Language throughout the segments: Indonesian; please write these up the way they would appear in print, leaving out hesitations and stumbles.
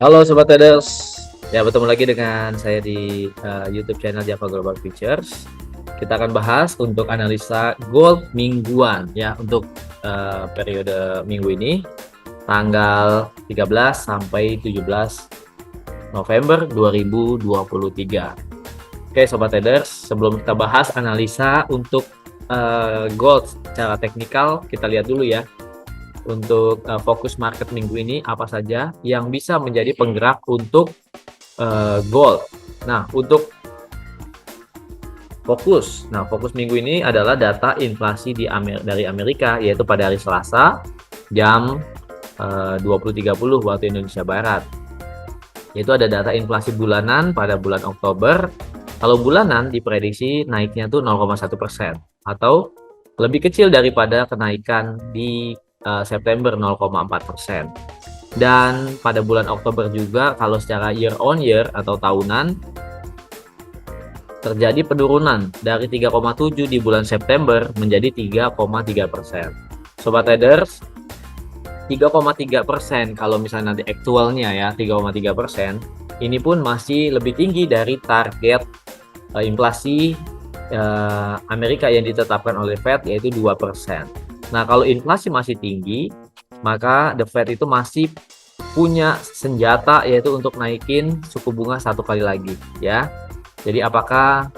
Halo Sobat Traders, ya bertemu lagi dengan saya di YouTube channel Java Global Futures. Kita akan bahas untuk analisa gold mingguan ya untuk periode minggu ini tanggal 13 sampai 17 November 2023. Oke Sobat Traders, sebelum kita bahas analisa untuk gold secara teknikal, kita lihat dulu ya untuk fokus market minggu ini apa saja yang bisa menjadi penggerak untuk gold. Nah, untuk fokus minggu ini adalah data inflasi dari Amerika, yaitu pada hari Selasa jam 20.30 waktu Indonesia Barat. Yaitu ada data inflasi bulanan pada bulan Oktober. Kalau bulanan diprediksi naiknya tuh 0,1% atau lebih kecil daripada kenaikan di September 0,4%. Dan pada bulan Oktober juga kalau secara year on year atau tahunan terjadi penurunan dari 3,7 di bulan September menjadi 3,3%. Sobat traders, 3,3% kalau misalnya nanti aktualnya ya 3,3%, ini pun masih lebih tinggi dari target inflasi Amerika yang ditetapkan oleh Fed, yaitu 2%. Nah, kalau inflasi masih tinggi, maka The Fed itu masih punya senjata, yaitu untuk naikin suku bunga satu kali lagi ya. Jadi apakah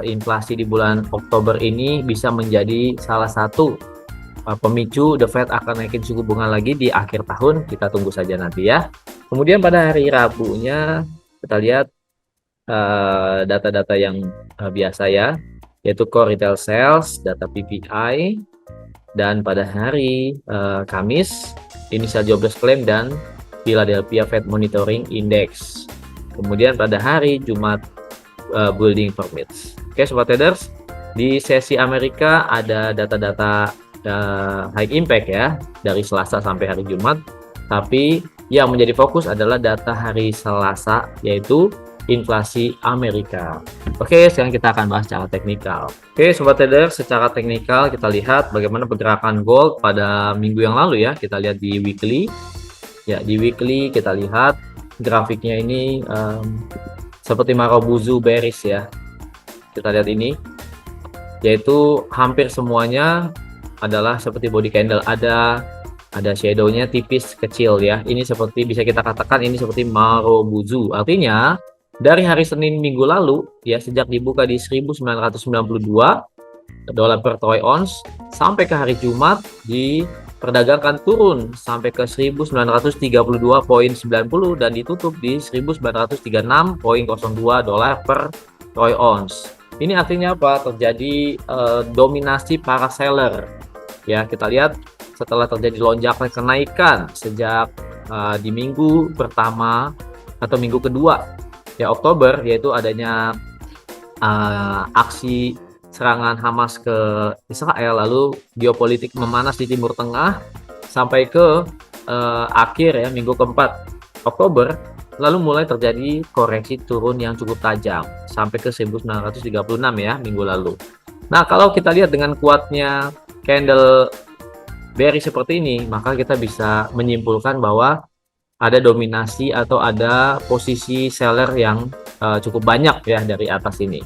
inflasi di bulan Oktober ini bisa menjadi salah satu pemicu The Fed akan naikin suku bunga lagi di akhir tahun? Kita tunggu saja nanti ya. Kemudian pada hari Rabunya kita lihat data-data yang biasa ya, yaitu core retail sales, data PPI, dan pada hari Kamis initial jobless claim dan Philadelphia Fed Monitoring Index. Kemudian pada hari Jumat building permits. Oke Sobat Traders, di sesi Amerika ada data-data high impact ya dari Selasa sampai hari Jumat, tapi yang menjadi fokus adalah data hari Selasa, yaitu inflasi Amerika. Oke, sekarang kita akan bahas secara teknikal. Oke, Sobat Trader, secara teknikal kita lihat bagaimana pergerakan gold pada minggu yang lalu ya. Kita lihat di weekly. Ya, di weekly kita lihat grafiknya ini seperti Marubozu bearish ya. Kita lihat ini, yaitu hampir semuanya adalah seperti body candle, ada shadow-nya tipis kecil ya. Ini seperti bisa kita katakan ini seperti Marubozu. Artinya dari hari Senin minggu lalu ya, sejak dibuka di 1992 dolar per troy ounce sampai ke hari Jumat diperdagangkan turun sampai ke 1932,90 dan ditutup di 1936,02 dolar per troy ounce. Ini artinya apa? Terjadi dominasi para seller ya. Kita lihat setelah terjadi lonjakan kenaikan sejak di minggu pertama atau minggu kedua ya Oktober, yaitu adanya aksi serangan Hamas ke Israel, lalu geopolitik memanas di Timur Tengah sampai ke akhir ya minggu keempat Oktober, lalu mulai terjadi koreksi turun yang cukup tajam sampai ke 1936 ya minggu lalu. Nah, kalau kita lihat dengan kuatnya candle bearish seperti ini, maka kita bisa menyimpulkan bahwa ada dominasi atau ada posisi seller yang cukup banyak ya dari atas ini.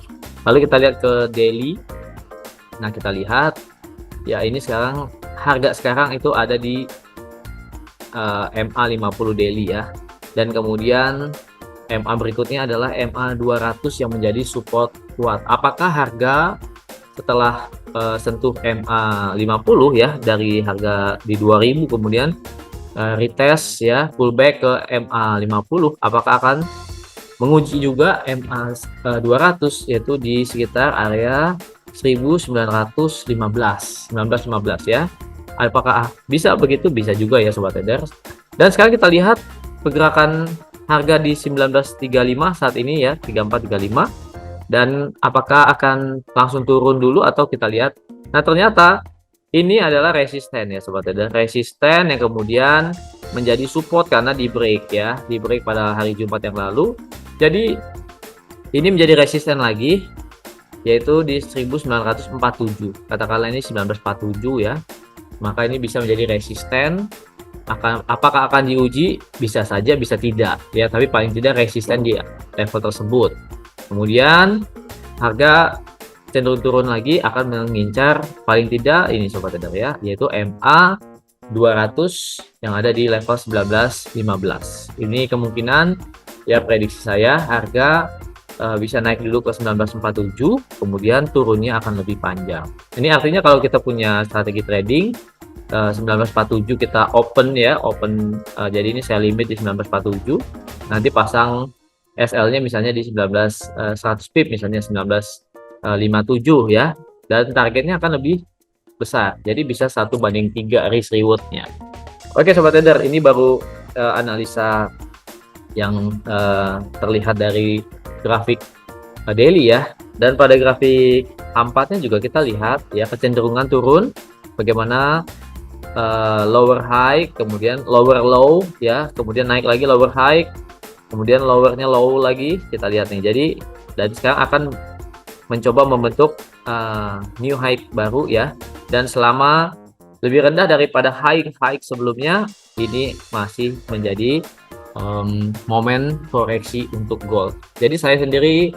Lalu kita lihat ke daily. Nah, kita lihat ya, ini sekarang harga sekarang itu ada di MA50 daily ya. Dan kemudian MA berikutnya adalah MA200 yang menjadi support kuat. Apakah harga setelah sentuh MA50 ya dari harga di 2000 kemudian retest ya, pullback ke MA50, apakah akan menguji juga MA200 yaitu di sekitar area 1915 ya. Apakah bisa begitu? Bisa juga ya Sobat Traders. Dan sekarang kita lihat pergerakan harga di 1935 saat ini ya, 3435, dan apakah akan langsung turun dulu atau kita lihat. Nah, ternyata ini adalah resisten ya Sobat Trader, resisten yang kemudian menjadi support karena di break ya, di break pada hari Jumat yang lalu. Jadi ini menjadi resisten lagi, yaitu di 1947. Katakanlah ini 1947 ya, maka ini bisa menjadi resisten apakah akan diuji? Bisa saja, bisa tidak ya, tapi paling tidak resisten di level tersebut. Kemudian harga cenderung turun lagi akan mengincar paling tidak ini sobat trader ya, yaitu MA 200 yang ada di level 19.15. Ini kemungkinan ya, prediksi saya harga bisa naik dulu ke 1947, kemudian turunnya akan lebih panjang. Ini artinya kalau kita punya strategi trading 1947 kita open ya, jadi ini saya limit di 1947, nanti pasang SL-nya misalnya di 100 pip misalnya 1957 ya, dan targetnya akan lebih besar, jadi bisa 1/3 risk reward-nya. Oke sobat trader, ini baru analisa yang terlihat dari grafik daily ya, dan pada grafik A4-nya juga kita lihat ya kecenderungan turun, bagaimana lower high, kemudian lower low ya, kemudian naik lagi lower high, kemudian lowernya low lagi, kita lihat nih. Jadi dan sekarang akan mencoba membentuk new high baru ya, dan selama lebih rendah daripada high sebelumnya, ini masih menjadi momen koreksi untuk gold. Jadi saya sendiri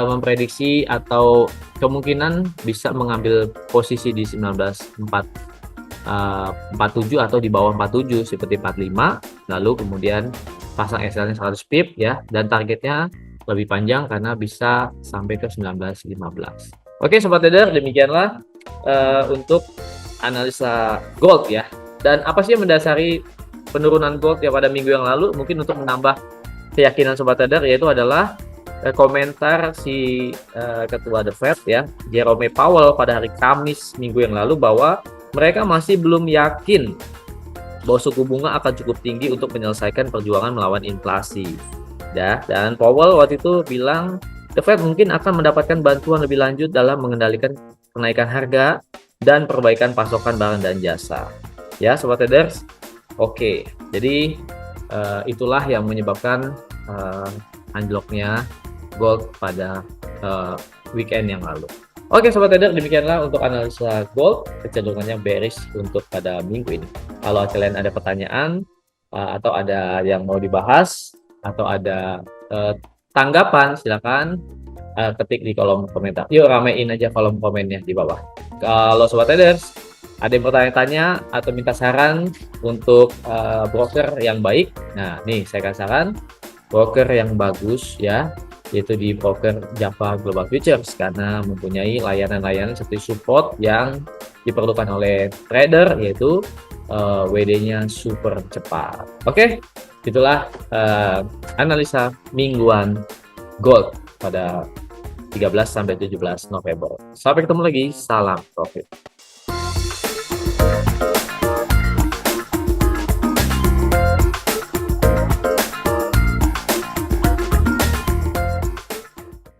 memprediksi atau kemungkinan bisa mengambil posisi di 1947 atau di bawah 47 seperti 45, lalu kemudian pasang SL-nya 100 pip ya, dan targetnya lebih panjang karena bisa sampai ke 1915. Oke sobat trader, demikianlah untuk analisa gold ya. Dan apa sih yang mendasari penurunan gold ya pada minggu yang lalu? Mungkin untuk menambah keyakinan sobat trader, yaitu adalah komentar si ketua The Fed ya, Jerome Powell, pada hari Kamis minggu yang lalu, bahwa mereka masih belum yakin bahwa suku bunga akan cukup tinggi untuk menyelesaikan perjuangan melawan inflasi. Dan Powell waktu itu bilang The Fed mungkin akan mendapatkan bantuan lebih lanjut dalam mengendalikan kenaikan harga dan perbaikan pasokan barang dan jasa. Ya sobat traders, oke. Jadi itulah yang menyebabkan anjloknya gold pada weekend yang lalu. Oke sobat trader, demikianlah untuk analisa gold, kecenderungannya bearish untuk pada minggu ini. Kalau kalian ada pertanyaan atau ada yang mau dibahas atau ada tanggapan, silakan ketik di kolom komentar. Yuk ramein aja kolom komennya di bawah. Kalau sobat traders ada yang bertanya-tanya atau minta saran untuk broker yang baik, nah nih saya kasih saran broker yang bagus ya, yaitu di broker Java Global Futures, karena mempunyai layanan-layanan seperti support yang diperlukan oleh trader, yaitu WD-nya super cepat. Oke, itulah analisa mingguan gold pada 13 sampai 17 November. Sampai ketemu lagi, salam profit.